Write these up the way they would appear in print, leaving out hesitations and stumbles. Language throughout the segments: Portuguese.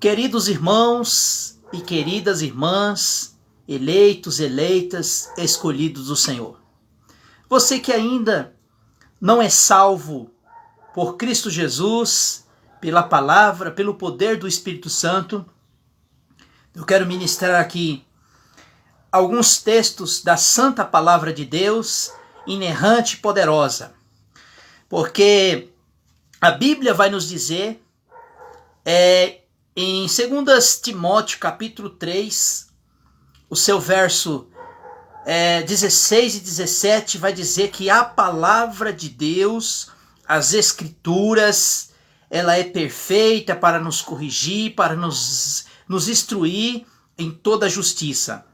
Queridos irmãos e queridas irmãs, eleitos, eleitas, escolhidos do Senhor. Você que ainda não é salvo por Cristo Jesus, pela palavra, pelo poder do Espírito Santo, eu quero ministrar aqui alguns textos da Santa Palavra de Deus, inerrante e poderosa. Porque a Bíblia vai nos dizer, em 2 Timóteo capítulo 3, o seu verso 16 e 17 vai dizer que a palavra de Deus, as escrituras, ela é perfeita para nos corrigir, para nos instruir em toda a justiça.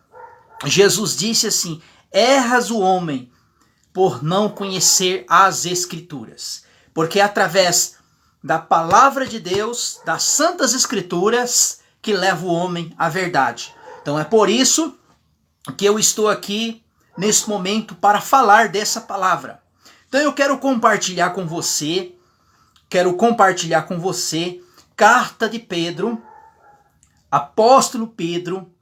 Jesus disse assim: erras o homem por não conhecer as escrituras, porque é através da palavra de Deus, das santas escrituras, que leva o homem à verdade. Então é por isso que eu estou aqui nesse momento para falar dessa palavra. Então eu quero compartilhar com você, carta de Pedro, apóstolo Pedro,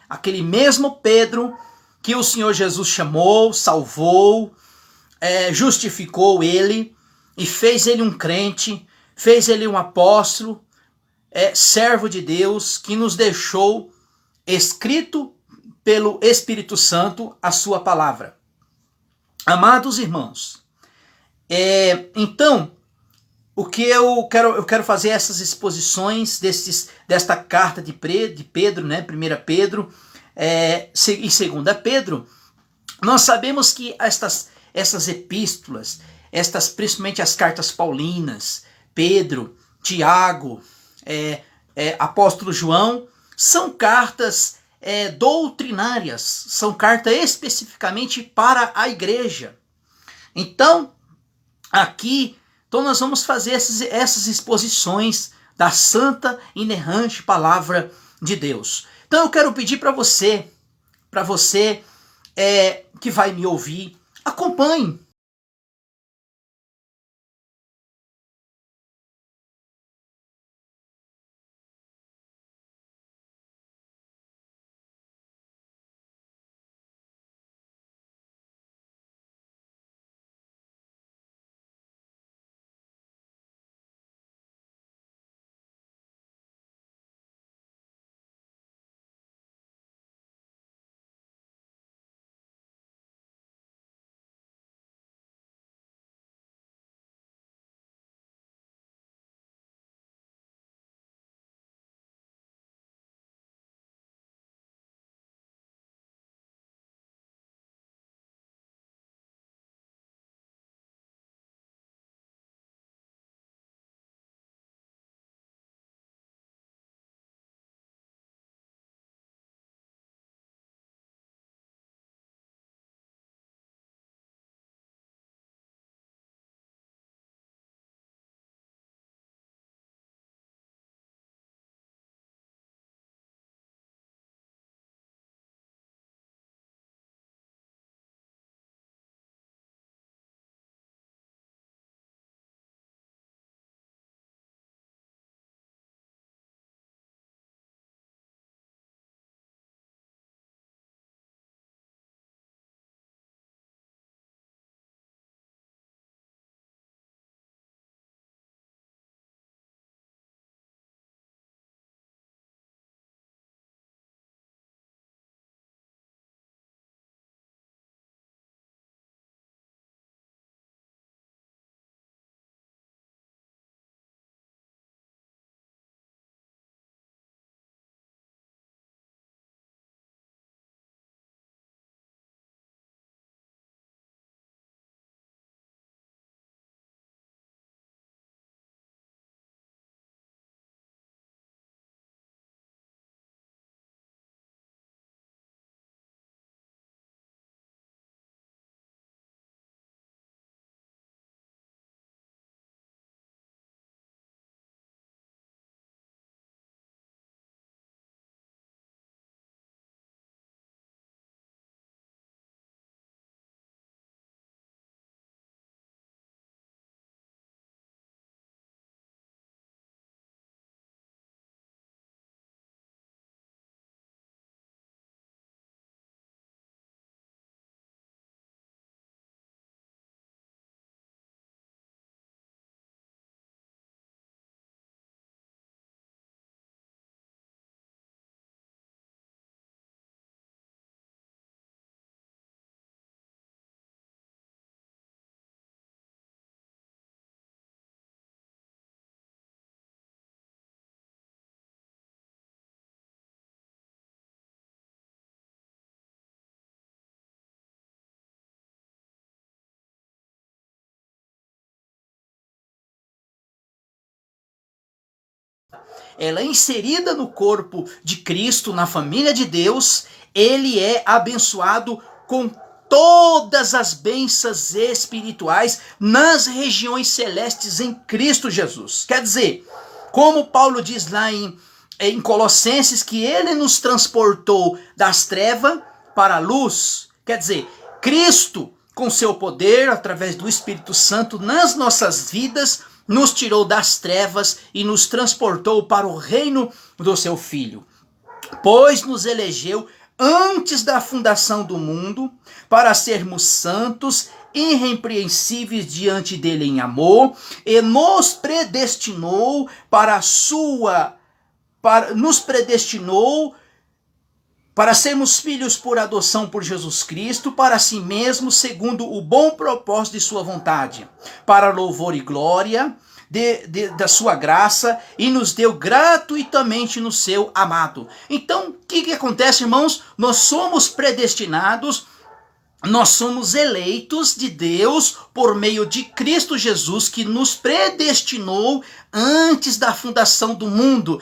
aquele mesmo Pedro que o Senhor Jesus chamou, salvou, justificou ele e fez ele um crente, fez ele um apóstolo, servo de Deus, que nos deixou escrito pelo Espírito Santo a sua palavra. Amados irmãos, então, o que eu quero fazer essas exposições desta carta de Pedro, né? 1 Pedro e 2 Pedro. Nós sabemos que essas epístolas, principalmente as cartas paulinas, Pedro, Tiago, apóstolo João, são cartas doutrinárias, são cartas especificamente para a igreja. Então, aqui, nós vamos fazer essas exposições da santa, inerrante palavra de Deus. Então eu quero pedir para você que vai me ouvir, acompanhe ela é inserida no corpo de Cristo, na família de Deus, ele é abençoado com todas as bênçãos espirituais nas regiões celestes em Cristo Jesus. Quer dizer, como Paulo diz lá em Colossenses, que ele nos transportou das trevas para a luz. Quer dizer, Cristo, com seu poder, através do Espírito Santo, nas nossas vidas, nos tirou das trevas e nos transportou para o reino do seu Filho. Pois nos elegeu antes da fundação do mundo, para sermos santos, irrepreensíveis diante dele em amor, e nos predestinou nos predestinou para sermos filhos por adoção por Jesus Cristo, para si mesmo, segundo o bom propósito de sua vontade, para louvor e glória da sua graça, e nos deu gratuitamente no seu amado. Então, o que acontece, irmãos? Nós somos predestinados, nós somos eleitos de Deus por meio de Cristo Jesus, que nos predestinou antes da fundação do mundo.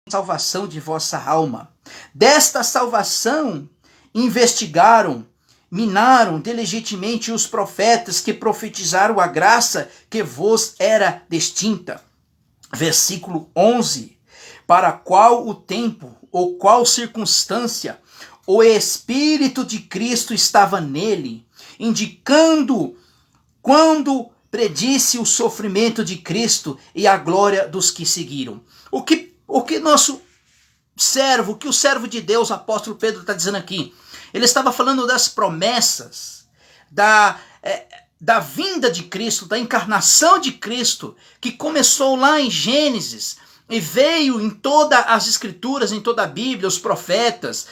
salvação de vossa alma. Desta salvação investigaram, minaram diligentemente os profetas que profetizaram a graça que vos era destinta. Versículo 11. Para qual o tempo, ou qual circunstância, o Espírito de Cristo estava nele, indicando quando predisse o sofrimento de Cristo e a glória dos que seguiram. O que nosso servo, o que o servo de Deus, apóstolo Pedro, está dizendo aqui? Ele estava falando das promessas, da vinda de Cristo, da encarnação de Cristo, que começou lá em Gênesis e veio em todas as escrituras, em toda a Bíblia, os profetas,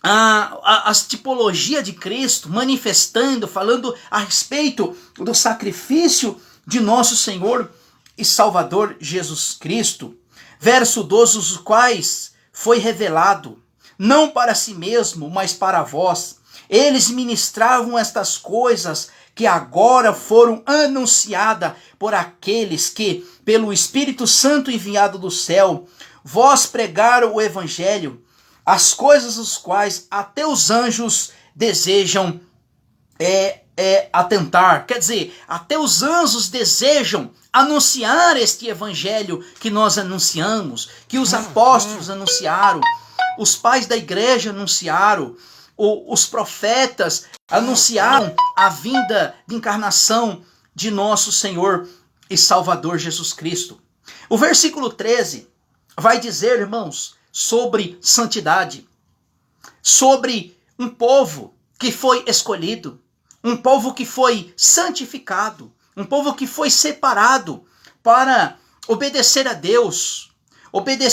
as tipologias de Cristo, manifestando, falando a respeito do sacrifício de nosso Senhor e Salvador Jesus Cristo. Verso 12, os quais foi revelado, não para si mesmo, mas para vós. Eles ministravam estas coisas que agora foram anunciadas por aqueles que, pelo Espírito Santo enviado do céu, vós pregaram o Evangelho, as coisas os quais até os anjos desejam atentar. Quer dizer, até os anjos desejam anunciar este evangelho que nós anunciamos, que os apóstolos anunciaram, os pais da igreja anunciaram, os profetas anunciaram a vinda de encarnação de nosso Senhor e Salvador Jesus Cristo. O versículo 13 vai dizer, irmãos, sobre santidade, sobre um povo que foi escolhido, um povo que foi santificado, um povo que foi separado para obedecer a Deus, obedecer